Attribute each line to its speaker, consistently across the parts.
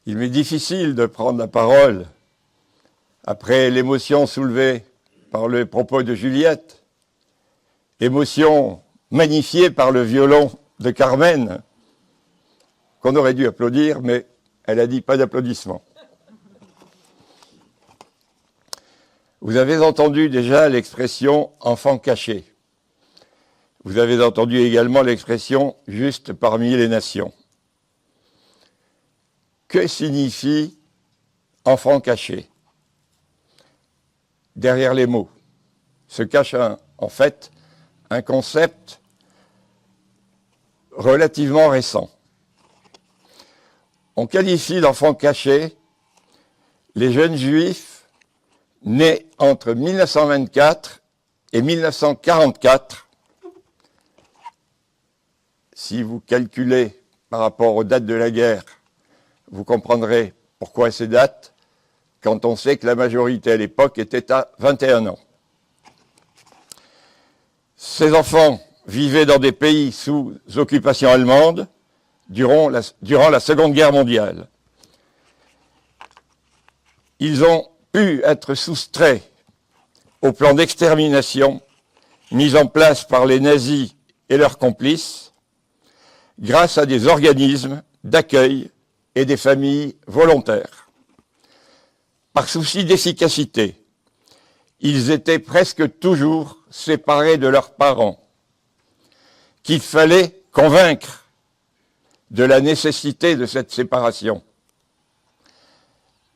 Speaker 1: Il m'est difficile de prendre la parole après l'émotion soulevée par le propos de Juliette, émotion magnifiée par le violon de Carmen, qu'on aurait dû applaudir, mais elle a dit pas d'applaudissements. Vous avez entendu déjà l'expression « enfant caché ». Vous avez entendu également l'expression « juste parmi les nations ». Que signifie « enfant caché » ? Derrière les mots se cache en fait un concept relativement récent. On qualifie d'enfants cachés les jeunes juifs nés entre 1924 et 1944. Si vous calculez par rapport aux dates de la guerre, vous comprendrez pourquoi ces dates, quand on sait que la majorité à l'époque était à 21 ans. Ces enfants vivaient dans des pays sous occupation allemande durant la Seconde Guerre mondiale. Ils ont pu être soustraits au plan d'extermination mis en place par les nazis et leurs complices grâce à des organismes d'accueil et des familles volontaires. Par souci d'efficacité, ils étaient presque toujours séparés de leurs parents, qu'il fallait convaincre de la nécessité de cette séparation.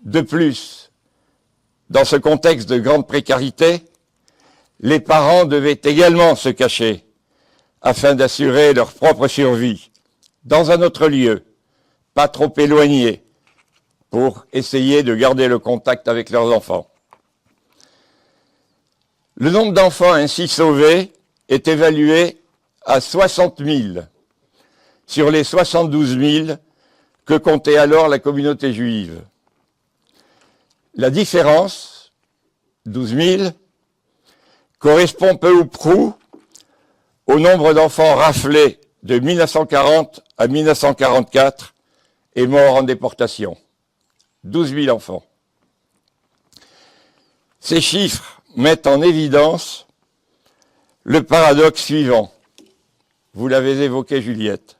Speaker 1: De plus, dans ce contexte de grande précarité, les parents devaient également se cacher afin d'assurer leur propre survie dans un autre lieu, pas trop éloigné, pour essayer de garder le contact avec leurs enfants. Le nombre d'enfants ainsi sauvés est évalué à 60 000 sur les 72 000 que comptait alors la communauté juive. La différence, 12 000, correspond peu ou prou au nombre d'enfants raflés de 1940 à 1944 et morts en déportation. 12 000 enfants. Ces chiffres mettent en évidence le paradoxe suivant. Vous l'avez évoqué, Juliette.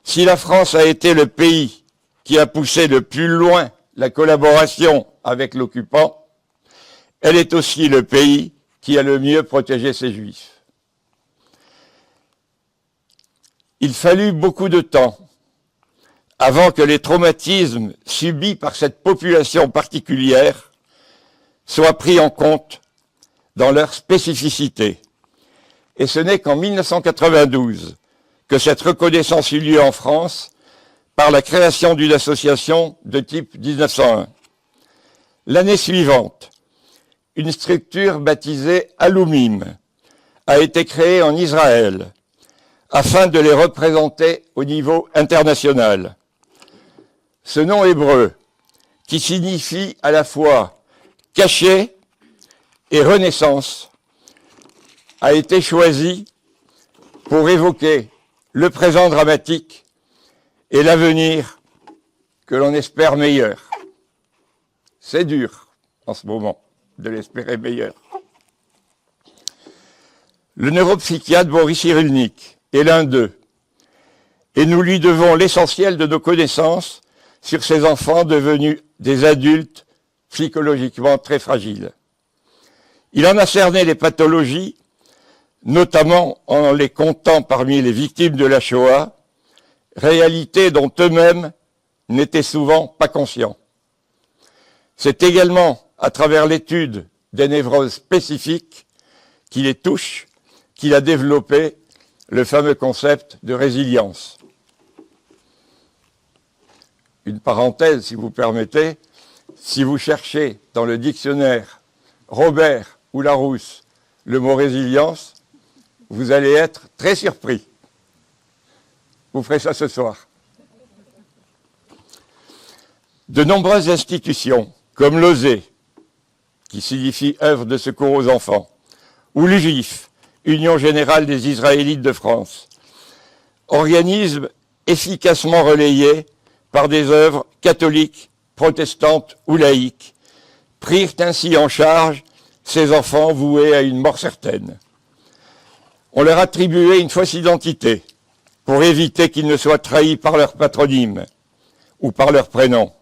Speaker 1: Si la France a été le pays qui a poussé le plus loin la collaboration avec l'occupant, elle est aussi le pays qui a le mieux protégé ses Juifs. Il fallut beaucoup de temps avant que les traumatismes subis par cette population particulière soient pris en compte dans leur spécificité. Et ce n'est qu'en 1992 que cette reconnaissance eut lieu en France par la création d'une association de type 1901. L'année suivante, une structure baptisée Alumim a été créée en Israël afin de les représenter au niveau international. Ce nom hébreu, qui signifie à la fois caché et renaissance, a été choisi pour évoquer le présent dramatique et l'avenir que l'on espère meilleur. C'est dur en ce moment de l'espérer meilleur. Le neuropsychiatre Boris Cyrulnik est l'un d'eux, et nous lui devons l'essentiel de nos connaissances sur ces enfants devenus des adultes psychologiquement très fragiles. Il en a cerné les pathologies, notamment en les comptant parmi les victimes de la Shoah, réalité dont eux-mêmes n'étaient souvent pas conscients. C'est également à travers l'étude des névroses spécifiques qui les touchent qu'il a développé le fameux concept de résilience. Une parenthèse, si vous permettez, si vous cherchez dans le dictionnaire Robert ou Larousse le mot résilience, vous allez être très surpris. Vous ferez ça ce soir. De nombreuses institutions, comme l'OSE, qui signifie œuvre de secours aux enfants, ou l'UGIF, Union Générale des Israélites de France, organismes efficacement relayés par des œuvres catholiques, protestantes ou laïques, prirent ainsi en charge ces enfants voués à une mort certaine. On leur attribuait une fausse identité pour éviter qu'ils ne soient trahis par leur patronyme ou par leur prénom.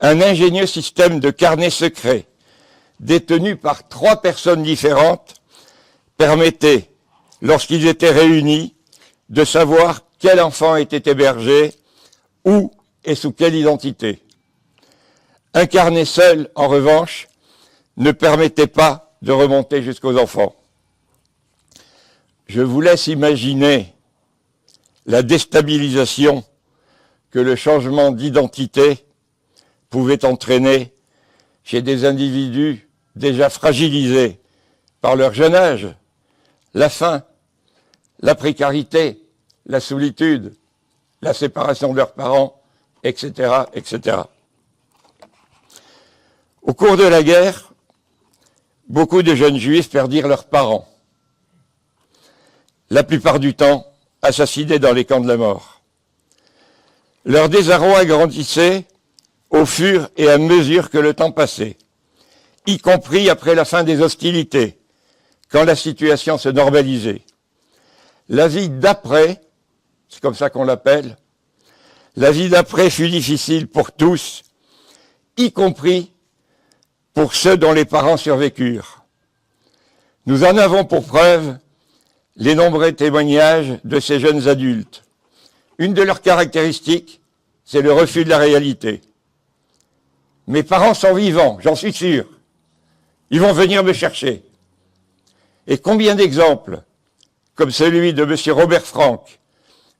Speaker 1: Un ingénieux système de carnets secrets détenus par 3 personnes différentes permettait, lorsqu'ils étaient réunis, de savoir quel enfant était hébergé, où et sous quelle identité. Un carnet seul, en revanche, ne permettait pas de remonter jusqu'aux enfants. Je vous laisse imaginer la déstabilisation que le changement d'identité pouvait entraîner chez des individus déjà fragilisés par leur jeune âge, la faim, la précarité, la solitude, la séparation de leurs parents, etc., etc. Au cours de la guerre, beaucoup de jeunes juifs perdirent leurs parents, la plupart du temps assassinés dans les camps de la mort. Leur désarroi grandissait au fur et à mesure que le temps passait, y compris après la fin des hostilités, quand la situation se normalisait. La vie d'après, c'est comme ça qu'on l'appelle, la vie d'après fut difficile pour tous, y compris pour ceux dont les parents survécurent. Nous en avons pour preuve les nombreux témoignages de ces jeunes adultes. Une de leurs caractéristiques, c'est le refus de la réalité. Mes parents sont vivants, j'en suis sûr. Ils vont venir me chercher. Et combien d'exemples, comme celui de M. Robert Frank,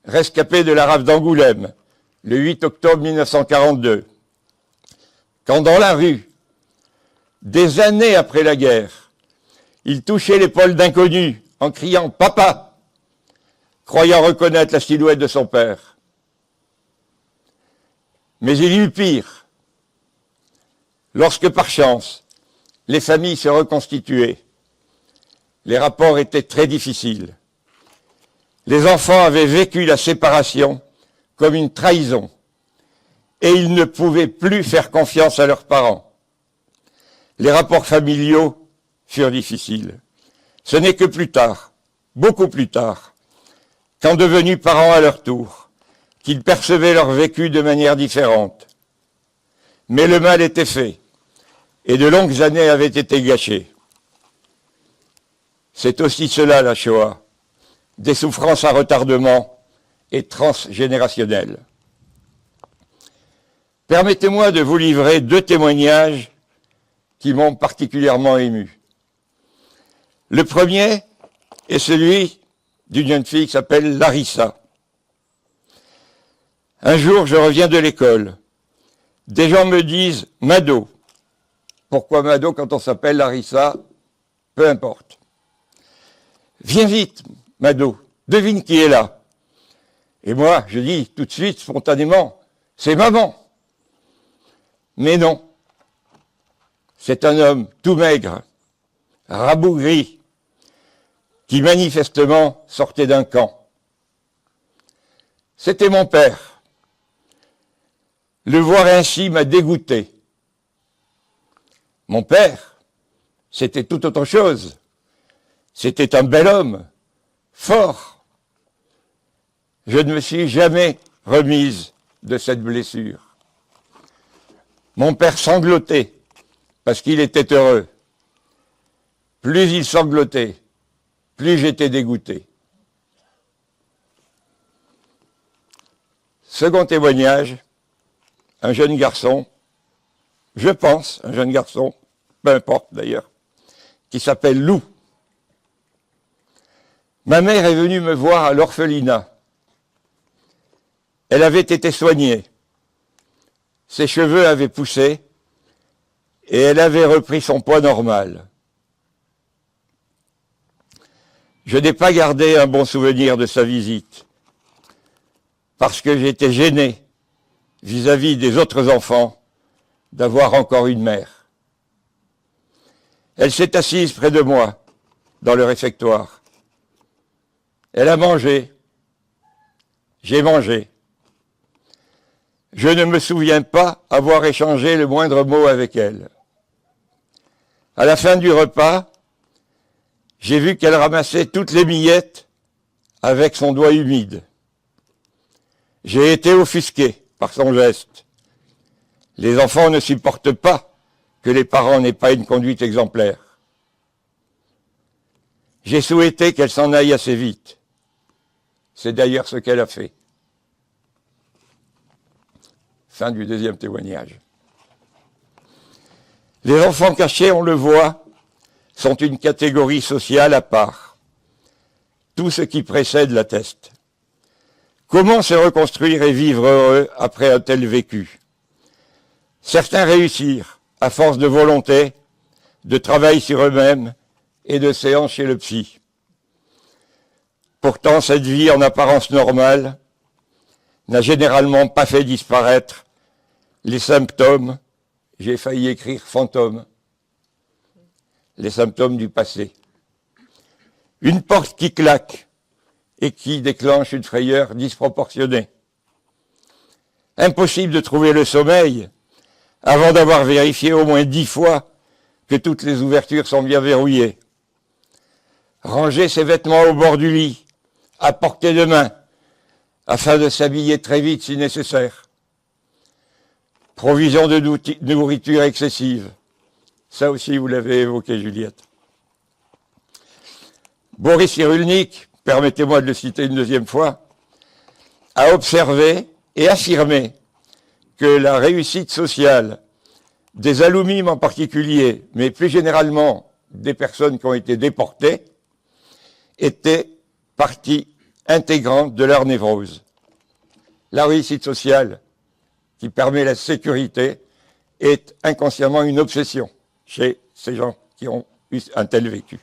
Speaker 1: rescapé de la rafle d'Angoulême, le 8 octobre 1942, quand dans la rue, des années après la guerre, il touchait l'épaule d'inconnus en criant « Papa !», croyant reconnaître la silhouette de son père. Mais il y eut pire. Lorsque, par chance, les familles se reconstituaient, les rapports étaient très difficiles. Les enfants avaient vécu la séparation comme une trahison et ils ne pouvaient plus faire confiance à leurs parents. Les rapports familiaux furent difficiles. Ce n'est que plus tard, beaucoup plus tard, quand devenus parents à leur tour, qu'ils percevaient leur vécu de manière différente. Mais le mal était fait, et de longues années avaient été gâchées. C'est aussi cela la Shoah, des souffrances à retardement et transgénérationnelles. Permettez-moi de vous livrer 2 témoignages qui m'ont particulièrement ému. Le premier est celui d'une jeune fille qui s'appelle Larissa. Un jour, je reviens de l'école. Des gens me disent « Mado ». Pourquoi Mado quand on s'appelle Larissa? Peu importe. « Viens vite, Mado, devine qui est là ». Et moi, je dis tout de suite, spontanément, « C'est maman ». Mais non. C'est un homme tout maigre, rabougri, qui manifestement sortait d'un camp. C'était mon père. Le voir ainsi m'a dégoûté. Mon père, c'était tout autre chose. C'était un bel homme, fort. Je ne me suis jamais remise de cette blessure. Mon père sanglotait parce qu'il était heureux. Plus il sanglotait, plus j'étais dégoûté. Second témoignage, un jeune garçon, je pense, un jeune garçon, peu importe d'ailleurs, qui s'appelle Lou. Ma mère est venue me voir à l'orphelinat. Elle avait été soignée. Ses cheveux avaient poussé et elle avait repris son poids normal. Je n'ai pas gardé un bon souvenir de sa visite parce que j'étais gêné vis-à-vis des autres enfants d'avoir encore une mère. Elle s'est assise près de moi dans le réfectoire. Elle a mangé. J'ai mangé. Je ne me souviens pas avoir échangé le moindre mot avec elle. À la fin du repas, j'ai vu qu'elle ramassait toutes les miettes avec son doigt humide. J'ai été offusqué par son geste. Les enfants ne supportent pas que les parents n'aient pas une conduite exemplaire. J'ai souhaité qu'elle s'en aille assez vite. C'est d'ailleurs ce qu'elle a fait. Fin du deuxième témoignage. Les enfants cachés, on le voit, sont une catégorie sociale à part. Tout ce qui précède l'atteste. Comment se reconstruire et vivre heureux après un tel vécu? Certains réussirent, à force de volonté, de travail sur eux-mêmes et de séances chez le psy. Pourtant, cette vie en apparence normale n'a généralement pas fait disparaître les symptômes, j'ai failli écrire fantômes, les symptômes du passé. Une porte qui claque et qui déclenche une frayeur disproportionnée. Impossible de trouver le sommeil avant d'avoir vérifié au moins 10 fois que toutes les ouvertures sont bien verrouillées. Ranger ses vêtements au bord du lit, à portée de main, afin de s'habiller très vite si nécessaire. Provision de nourriture excessive. Ça aussi, vous l'avez évoqué, Juliette. Boris Cyrulnik, permettez-moi de le citer une deuxième fois, a observé et affirmé que la réussite sociale des alumnimes en particulier, mais plus généralement des personnes qui ont été déportées, était partie intégrante de leur névrose. La réussite sociale qui permet la sécurité est inconsciemment une obsession chez ces gens qui ont eu un tel vécu.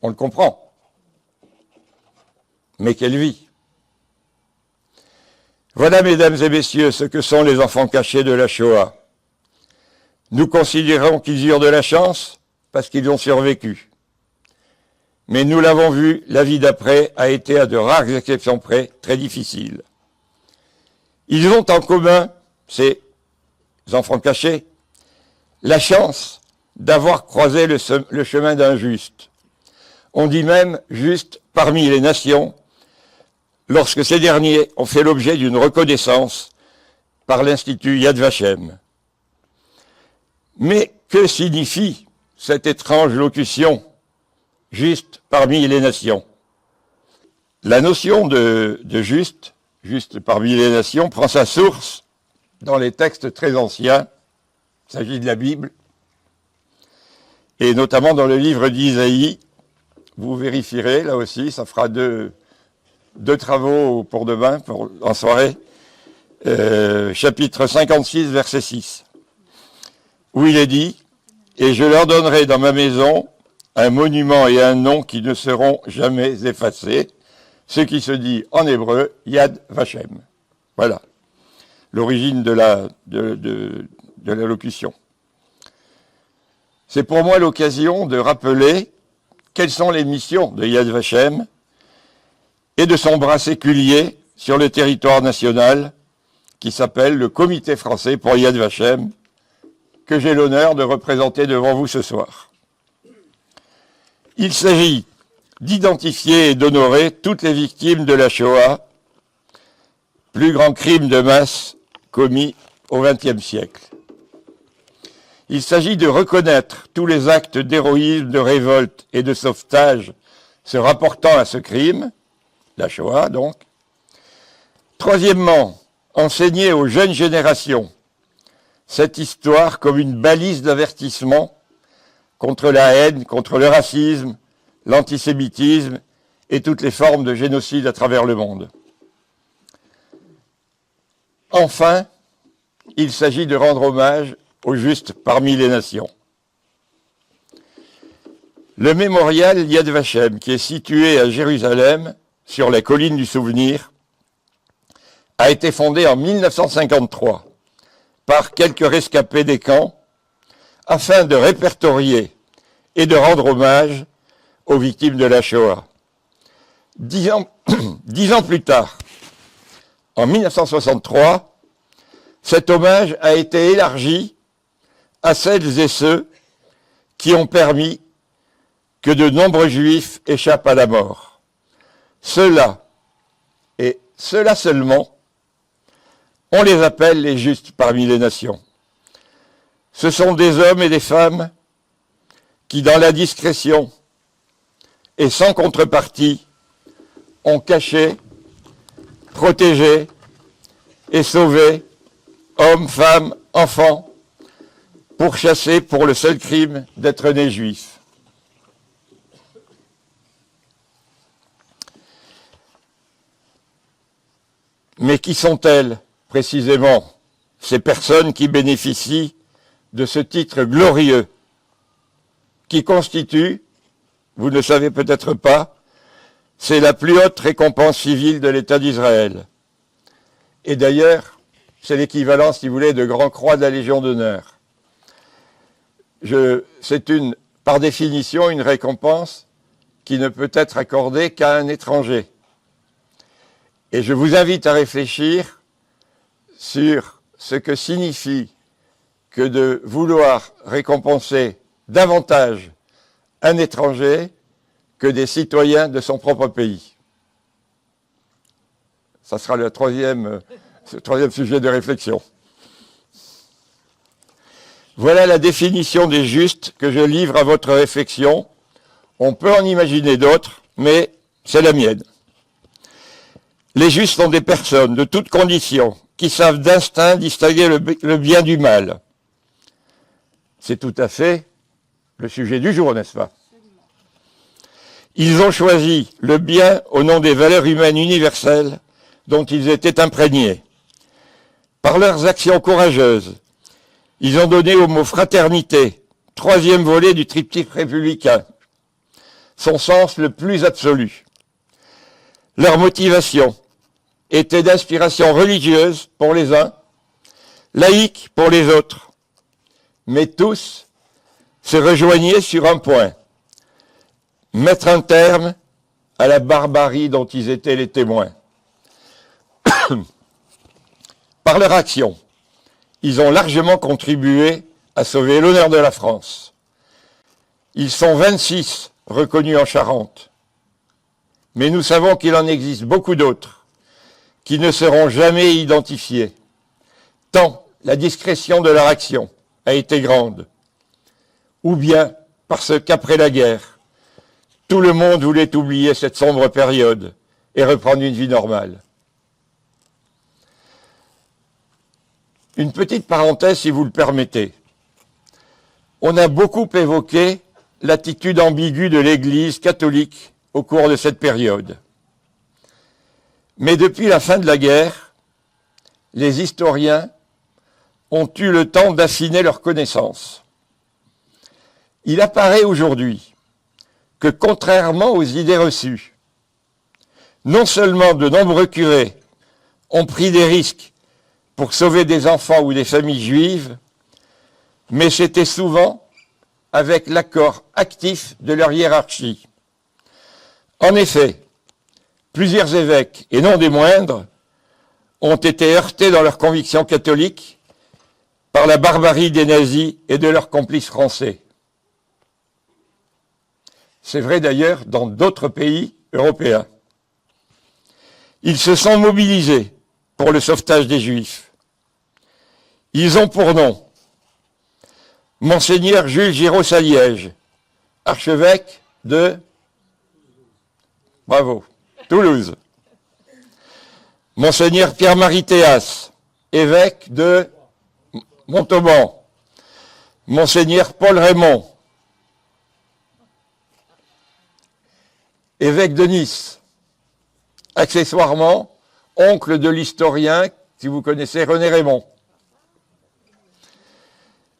Speaker 1: On le comprend. Mais quelle vie! Voilà, mesdames et messieurs, ce que sont les enfants cachés de la Shoah. Nous considérons qu'ils eurent de la chance parce qu'ils ont survécu. Mais nous l'avons vu, la vie d'après a été, à de rares exceptions près, très difficile. Ils ont en commun, ces enfants cachés, la chance d'avoir croisé le chemin d'un juste. On dit même juste parmi les nations, lorsque ces derniers ont fait l'objet d'une reconnaissance par l'Institut Yad Vashem. Mais que signifie cette étrange locution, juste parmi les nations? La notion de juste parmi les nations, prend sa source dans les textes très anciens, il s'agit de la Bible, et notamment dans le livre d'Isaïe. Vous vérifierez, là aussi, ça fera deux travaux pour demain, en soirée, chapitre 56, verset 6, où il est dit « Et je leur donnerai dans ma maison un monument et un nom qui ne seront jamais effacés », ce qui se dit en hébreu « Yad Vashem ». Voilà l'origine de la locution. C'est pour moi l'occasion de rappeler quelles sont les missions de Yad Vashem et de son bras séculier sur le territoire national qui s'appelle le Comité français pour Yad Vashem, que j'ai l'honneur de représenter devant vous ce soir. Il s'agit d'identifier et d'honorer toutes les victimes de la Shoah, plus grand crime de masse commis au XXe siècle. Il s'agit de reconnaître tous les actes d'héroïsme, de révolte et de sauvetage se rapportant à ce crime, la Shoah donc. Troisièmement, enseigner aux jeunes générations cette histoire comme une balise d'avertissement contre la haine, contre le racisme, l'antisémitisme et toutes les formes de génocide à travers le monde. Enfin, il s'agit de rendre hommage aux justes parmi les nations. Le mémorial Yad Vashem, qui est situé à Jérusalem, sur les collines du Souvenir, a été fondé en 1953 par quelques rescapés des camps afin de répertorier et de rendre hommage aux victimes de la Shoah. 10 ans plus tard, en 1963, cet hommage a été élargi à celles et ceux qui ont permis que de nombreux Juifs échappent à la mort. Ceux-là, et ceux-là seulement, on les appelle les justes parmi les nations. Ce sont des hommes et des femmes qui, dans la discrétion et sans contrepartie, ont caché, protégé et sauvé hommes, femmes, enfants, pourchassés pour le seul crime d'être nés juifs. Mais qui sont-elles, précisément, ces personnes qui bénéficient de ce titre glorieux, qui constitue, vous ne le savez peut-être pas, c'est la plus haute récompense civile de l'État d'Israël. Et d'ailleurs, c'est l'équivalent, si vous voulez, de Grand Croix de la Légion d'honneur. C'est par définition, une récompense qui ne peut être accordée qu'à un étranger. Et je vous invite à réfléchir sur ce que signifie que de vouloir récompenser davantage un étranger que des citoyens de son propre pays. Ça sera le troisième sujet de réflexion. Voilà la définition des justes que je livre à votre réflexion. On peut en imaginer d'autres, mais c'est la mienne. Les justes sont des personnes de toutes conditions qui savent d'instinct distinguer le bien du mal. C'est tout à fait le sujet du jour, n'est-ce pas? Ils ont choisi le bien au nom des valeurs humaines universelles dont ils étaient imprégnés. Par leurs actions courageuses, ils ont donné au mot fraternité, troisième volet du triptyque républicain, son sens le plus absolu. Leur motivation était d'inspiration religieuse pour les uns, laïque pour les autres, mais tous se rejoignaient sur un point: mettre un terme à la barbarie dont ils étaient les témoins. Par leur action, ils ont largement contribué à sauver l'honneur de la France. Ils sont 26 reconnus en Charente, mais nous savons qu'il en existe beaucoup d'autres qui ne seront jamais identifiés, tant la discrétion de leur action a été grande, ou bien parce qu'après la guerre, tout le monde voulait oublier cette sombre période et reprendre une vie normale. Une petite parenthèse, si vous le permettez. On a beaucoup évoqué l'attitude ambiguë de l'Église catholique au cours de cette période. Mais depuis la fin de la guerre, les historiens ont eu le temps d'affiner leurs connaissances. Il apparaît aujourd'hui que, contrairement aux idées reçues, non seulement de nombreux curés ont pris des risques pour sauver des enfants ou des familles juives, mais c'était souvent avec l'accord actif de leur hiérarchie. En effet, plusieurs évêques, et non des moindres, ont été heurtés dans leurs convictions catholiques par la barbarie des nazis et de leurs complices français. C'est vrai d'ailleurs dans d'autres pays européens. Ils se sont mobilisés pour le sauvetage des Juifs. Ils ont pour nom Monseigneur Jules Giraud à Liège, archevêque de Toulouse. Monseigneur Pierre-Marie Théas, évêque de Montauban. Monseigneur Paul Raymond, évêque de Nice. Accessoirement, oncle de l'historien, si vous connaissez René Raymond.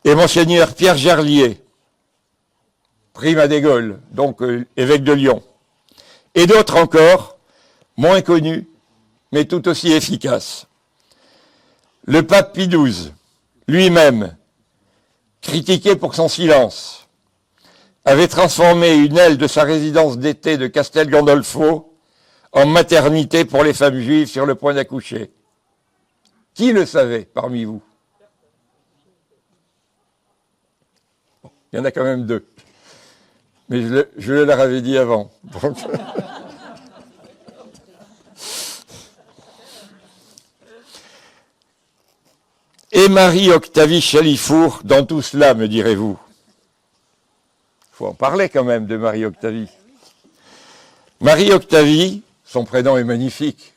Speaker 1: Et Monseigneur Pierre Gerlier, prime des Gaules, donc évêque de Lyon. Et d'autres encore, moins connus, mais tout aussi efficaces. Le pape Pie XII, lui-même, critiqué pour son silence, avait transformé une aile de sa résidence d'été de Castel Gandolfo en maternité pour les femmes juives sur le point d'accoucher. Qui le savait parmi vous? Il y en a quand même deux. Mais je leur avais dit avant. Donc... Et Marie-Octavie Chalifour dans tout cela, me direz-vous? Il faut en parler quand même de Marie-Octavie. Marie-Octavie, son prénom est magnifique,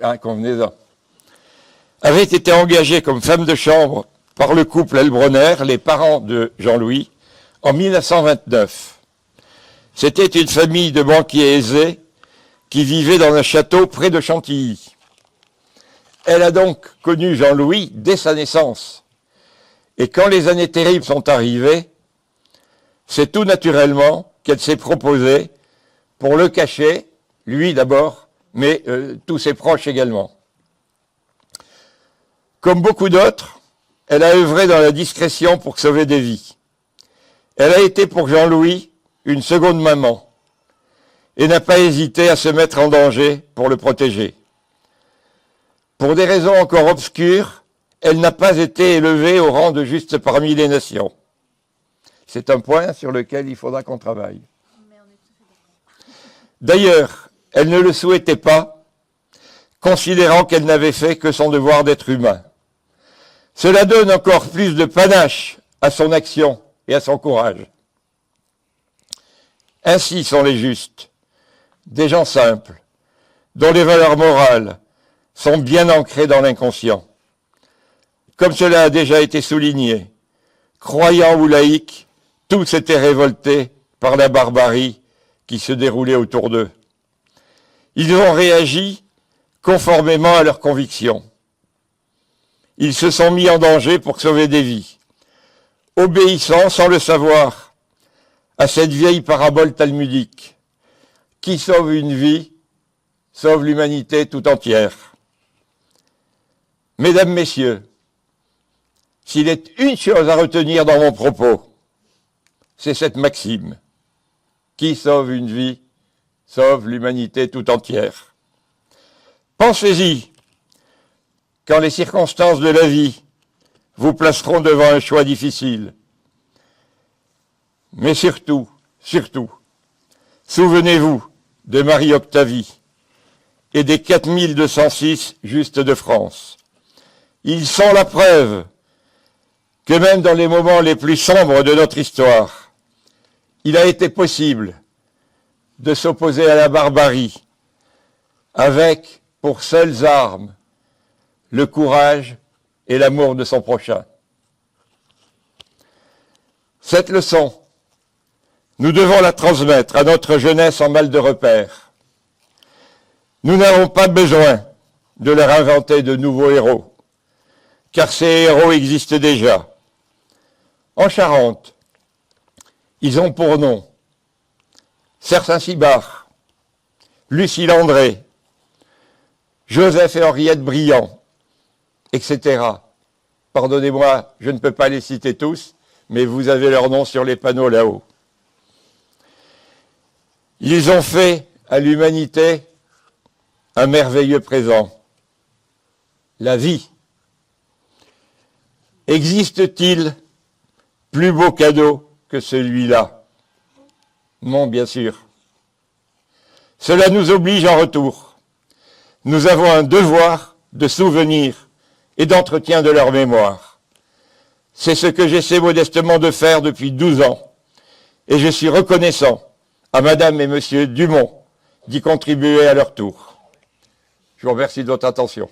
Speaker 1: hein, convenez-en, avait été engagée comme femme de chambre par le couple Elbronner, les parents de Jean-Louis, en 1929. C'était une famille de banquiers aisés qui vivait dans un château près de Chantilly. Elle a donc connu Jean-Louis dès sa naissance. Et quand les années terribles sont arrivées, c'est tout naturellement qu'elle s'est proposée pour le cacher, lui d'abord, mais tous ses proches également. Comme beaucoup d'autres, elle a œuvré dans la discrétion pour sauver des vies. Elle a été pour Jean-Louis une seconde maman et n'a pas hésité à se mettre en danger pour le protéger. Pour des raisons encore obscures, elle n'a pas été élevée au rang de juste parmi les nations. C'est un point sur lequel il faudra qu'on travaille. D'ailleurs, elle ne le souhaitait pas, considérant qu'elle n'avait fait que son devoir d'être humain. Cela donne encore plus de panache à son action et à son courage. Ainsi sont les justes, des gens simples, dont les valeurs morales sont bien ancrées dans l'inconscient. Comme cela a déjà été souligné, croyants ou laïcs, tous étaient révoltés par la barbarie qui se déroulait autour d'eux. Ils ont réagi conformément à leurs convictions. Ils se sont mis en danger pour sauver des vies, obéissant sans le savoir à cette vieille parabole talmudique. Qui sauve une vie, sauve l'humanité tout entière. Mesdames, Messieurs, s'il est une chose à retenir dans mon propos, c'est cette maxime. Qui sauve une vie, sauve l'humanité tout entière. Pensez-y, quand les circonstances de la vie vous placeront devant un choix difficile. Mais surtout, souvenez-vous de Marie-Octavie et des 4206 justes de France. Ils sont la preuve que même dans les moments les plus sombres de notre histoire, il a été possible de s'opposer à la barbarie avec, pour seules armes, le courage et l'amour de son prochain. Cette leçon, nous devons la transmettre à notre jeunesse en mal de repère. Nous n'avons pas besoin de leur inventer de nouveaux héros, car ces héros existent déjà. En Charente, ils ont pour nom Cercin Cibard, Lucie Landré, Joseph et Henriette Briand, etc. Pardonnez-moi, je ne peux pas les citer tous, mais vous avez leurs noms sur les panneaux là-haut. Ils ont fait à l'humanité un merveilleux présent, la vie. Existe-t-il plus beau cadeau que celui-là? Non, bien sûr. Cela nous oblige en retour. Nous avons un devoir de souvenir et d'entretien de leur mémoire. C'est ce que j'essaie modestement de faire depuis 12 ans. Et je suis reconnaissant à Madame et Monsieur Dumont d'y contribuer à leur tour. Je vous remercie de votre attention.